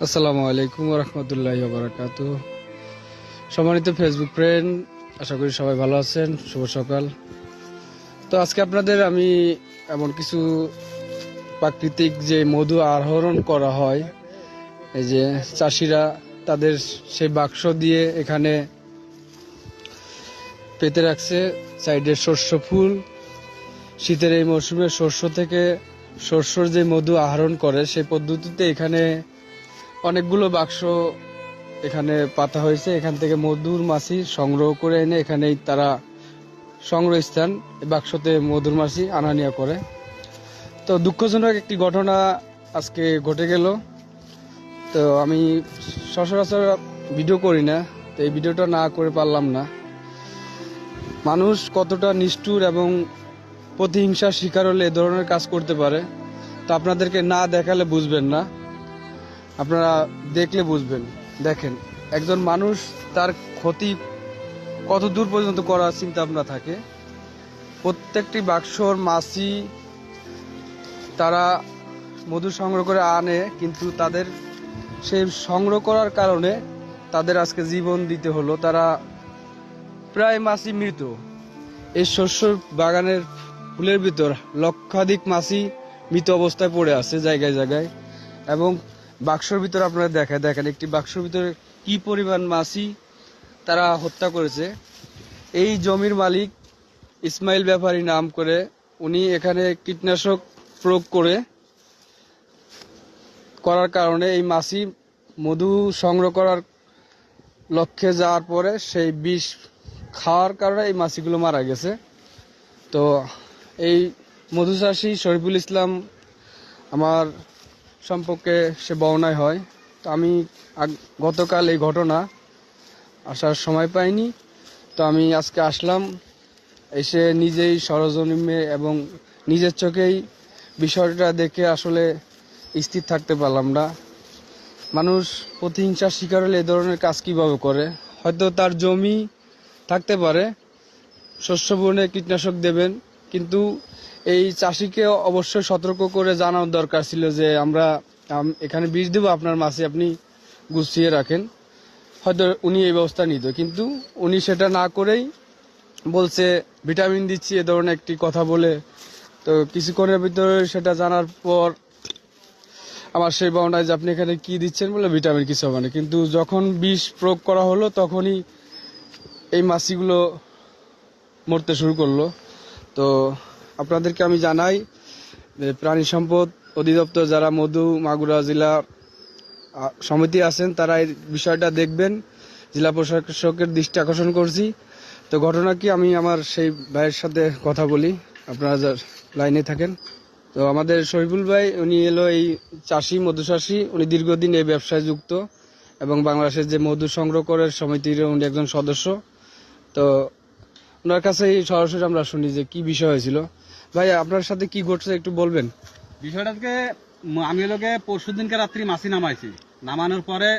আসসালামু আলাইকুম রহমতুল্লাহি বারাকাতু। সম্মানিত ফেসবুক ফ্রেন্ড, আশা করি সবাই ভালো আছেন। শুভ সকাল। তো আজকে আপনাদের আমি এমন কিছু প্রাকৃতিক যে মধু আহরণ করা হয়, এই যে চাষিরা তাদের সেই বাক্স দিয়ে এখানে পেতে রাখছে। সাইডে শস্য ফুল, শীতের এই মৌসুমে শস্য থেকে শস্যর যে মধু আহরণ করে সেই পদ্ধতিতে এখানে অনেকগুলো বাক্স এখানে পাতা হয়েছে। এখান থেকে মধুর মাছি সংগ্রহ করে এনে এখানেই তারা সংগ্রহস্থান বাক্সতে মধুর মাছি আনা নেওয়া করে। তো দুঃখজনক একটি ঘটনা আজকে ঘটে গেল। তো আমি সচরাচর ভিডিও করি না, তো এই ভিডিওটা না করে পারলাম না। মানুষ কতটা নিষ্ঠুর এবং প্রতিহিংসার শিকার হলে এ ধরনের কাজ করতে পারে, তো আপনাদেরকে না দেখালে বুঝবেন না, আপনারা দেখলে বুঝবেন। দেখেন, একজন মানুষ তার ক্ষতি কত দূর পর্যন্ত করার চিন্তা ভাবনা থাকে। প্রত্যেকটি বাক্সর মাছি তারা মধু সংগ্রহ করে আনে, কিন্তু তাদের সেই সংগ্রহ করার কারণে তাদের আজকে জীবন দিতে হলো। তারা প্রায় মাছি মৃত। এই শস্য বাগানের ফুলের ভিতর লক্ষাধিক মাছি মৃত অবস্থায় পড়ে আছে জায়গায় জায়গায়। এবং বাক্সর ভিতরে আপনারা দেখেন একটি বাক্সর ভিতরে কি পরিমাণ মাছি তারা হত্যা করেছে। এই জমির মালিক ইসমাইল ব্যাপারী নাম করে উনি এখানে কীটনাশক প্রয়োগ করার কারণে এই মাছি মধু সংগ্রহ করার লক্ষ্যে যাওয়ার পরে সেই বিষ খাওয়ার কারণে এই মাছিগুলো মারা গেছে। তো এই মধু চাষী শরীফুল ইসলাম আমার সম্পর্কে সে বর্ণায় হয়। তো আমি গতকাল এই ঘটনা আসার সময় পাইনি, তো আমি আজকে আসলাম। এসে নিজেই সরজমিনে এবং নিজের চোখেই বিষয়টা দেখে আসলে স্থির থাকতে পারলাম না। মানুষ প্রতিহিংসার শিকার হলে এ ধরনের কাজ কীভাবে করে? হয়তো তার জমি থাকতে পারে, শস্য বনে কীটনাশক দেবেন, কিন্তু এই চাষিকে অবশ্যই সতর্ক করে জানানো দরকার ছিল যে আমরা এখানে বিষ দেবো, আপনার মাছে আপনি গুছিয়ে রাখেন। হয়তো উনি এই ব্যবস্থা নিত, কিন্তু উনি সেটা না করেই বলছে ভিটামিন দিচ্ছি, এ ধরনের একটি কথা বলে। তো কিছুক্ষণের ভিতরে সেটা জানার পর আমার সেই ভাবনায় যে আপনি এখানে কি দিচ্ছেন বলে ভিটামিন কিছু হবে না, কিন্তু যখন বিষ প্রয়োগ করা হলো তখনই এই মাছিগুলো মরতে শুরু করলো। তো আপনাদেরকে আমি জানাই, প্রাণী সম্পদ অধিদপ্তর যারা মধু মাগুরা জেলা সমিতি আছেন তারা এই বিষয়টা দেখবেন। জেলা প্রশাসকের দৃষ্টি আকর্ষণ করছি। তো ঘটনা কি, আমি আমার সেই ভাইয়ের সাথে কথা বলি, আপনারা লাইনে থাকেন। তো আমাদের শরীফুল ভাই উনি এলো এই চাষি, মধু চাষি। উনি দীর্ঘদিন এই ব্যবসায় যুক্ত এবং বাংলাদেশের যে মধু সংগ্রহ করার সমিতির উনি একজন সদস্য। তো ওনার কাছে সরাসরি আমরা শুনি যে কি বিষয় হয়েছিল। ভাই, আপনার সাথে কি ঘটছে একটু বলবেন? বিষয়টাকে আমি লোকে পরশু দিনকে রাত্রি মাছি নামাইছি। নামানোর পরে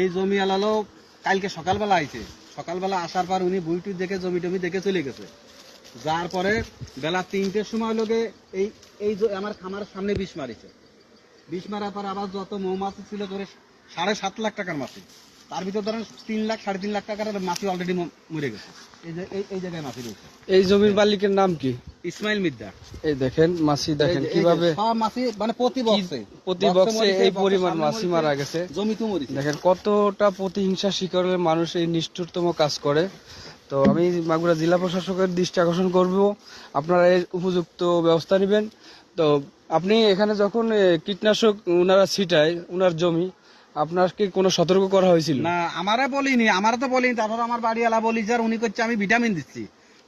এই জমি আলালো কালকে সকালবেলা আইছে। সকালবেলা আসার পর উনি বুইটুই দেখে জমি টমি দেখে চলে গেছে। যার পরে বেলা 3টের সময় লোকে এই এই আমার খামার সামনে বিষ মারিছে। বিষ মারার পর আবার যত মৌমাছি ছিল ধরে 7.5 লাখ টাকার মাছি, তার ভিতর ধরেন 3 লাখ 3.5 লাখ টাকার মাছি অলরেডি মরে গেছে। এই যে এই জায়গায় মাছি রয়েছে। এই জমির মালিকের নাম কি? ইসমাইল মিদ্দা। এই দেখেন মাছি, দেখেন কিভাবে সব মাছি, মানে প্রতি বক্সে এই পরিমাণ মাছি মারা গেছে। জমি তো মরিছে। দেখেন কতটা প্রতিহিংসা শিকার হলে মানুষ এই নিষ্ঠুরতম কাজ করে। তো আমি মাগুরা জেলা প্রশাসকের দৃষ্টি আকর্ষণ করব, আপনারা এর উপযুক্ত ব্যবস্থা নেবেন। তো আপনি এখানে যখন কীটনাশক উনারা ছিটায় উনার জমি, আপনাকে কোনো সতর্ক করা হয়েছিল? না, আমারে তো বলিনি। তারপর আমার বাড়িওয়ালা বলি যে উনি করছে আমি ভিটামিন দিচ্ছি।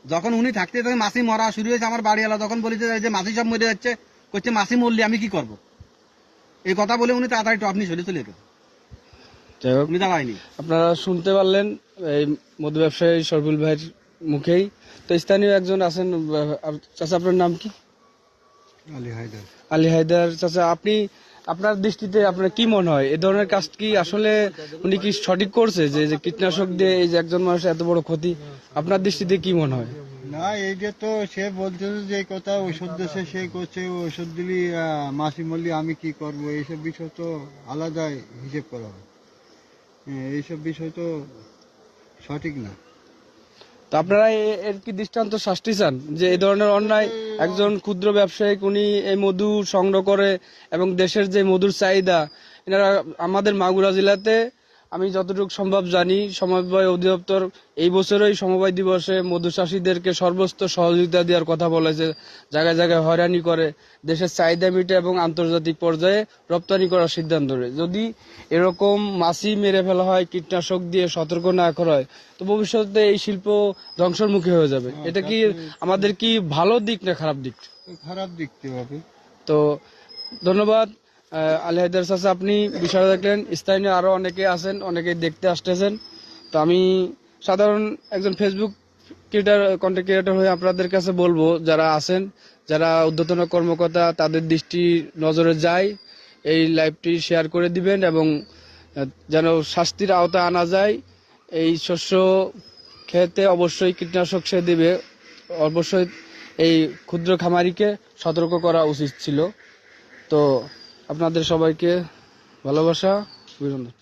যখন উনি থাকতে তখন মাছি মরা শুরু হয়েছে, আমার বাড়িওয়ালা তখন বলেছে যে মাছি সব মরে যাচ্ছে, করছে মাছি মরলে আমি কি করব। এই কথা বলে উনি তাড়াতাড়ি টপনি চলে গেছে। যাই হোক, উনি দাঁড়ায়নি। আপনারা শুনতে পারলেন এই মধু ব্যবসায়ী শরীফুল ভাইয়ের মুখেই। তো স্থানীয় একজন আছেন, চাচা আপনার নাম কি? আলী হায়দার। চাচা, আপনি আপনার দৃষ্টিতে আপনার কি মনে হয় এ ধরনের কাজ কি আসলে উনি কি সঠিক করছে? যে কীটনাশক দিয়ে এই যে একজন মানুষের এত বড় ক্ষতি, আপনার দৃষ্টিতে কি মনে হয়? না এইটা তো সে বলতেছে যে কথা ওষুধ দেশে সে করছে, ওষুধ দিলি মাসি মল্লি আমি কি করব, এইসব বিষয় তো আলাদা হিসেব করা হয়। এইসব বিষয় তো সঠিক না। তো আপনারা এর কি দৃষ্টান্ত শাস্তি চান যে এই ধরনের অন্যায়? একজন ক্ষুদ্র ব্যবসায়িক উনি এই মধু সংগ্রহ করে এবং দেশের যে মধুর চাহিদা, এনারা আমাদের মাগুরা জেলাতে আমি যতটুকু সম্ভব জানি সমবায় অধিদপ্তর এই বছরই সমবায় দিবসে মধু চাষীদেরকে সর্বোচ্চ সহযোগিতা দেওয়ার কথা বলেছে। জায়গায় জায়গায় হয়রানি করে দেশের চাহিদা মিটে এবং আন্তর্জাতিক পর্যায়ে রপ্তানি করার সিদ্ধান্ত নেয়। যদি এরকম মাছি মেরে ফেলা হয়, কীটনাশক দিয়ে সতর্ক না করা হয়, তো ভবিষ্যতে এই শিল্প ধ্বংসের মুখে হয়ে যাবে। এটা কি আমাদের কি ভালো দিক না খারাপ দিক? খারাপ দেখতে হবে। তো ধন্যবাদ আলী হায়দার চাচা, আপনি বিষয়টা দেখলেন। স্থানীয় আরো অনেকে আছেন, অনেকে দেখতে আসতেছেন। তো আমি সাধারণ একজন ফেসবুক কন্টেন্ট ক্রিয়েটর হয়ে আপনাদের কাছে বলবো, যারা আছেন, যারা ঊর্ধ্বতন কর্মকর্তা, তাদের দৃষ্টি নজরে যায়, এই লাইভটি শেয়ার করে দিবেন এবং যেন শাস্তির আওতায় আনা যায়। এই শস্য খেতে অবশ্যই কীটনাশক সে দিবে, অবশ্যই এই ক্ষুদ্র খামারিকে সতর্ক করা উচিত ছিল। তো আপনাদের সবাইকে ভালোবাসা, অভিনন্দন।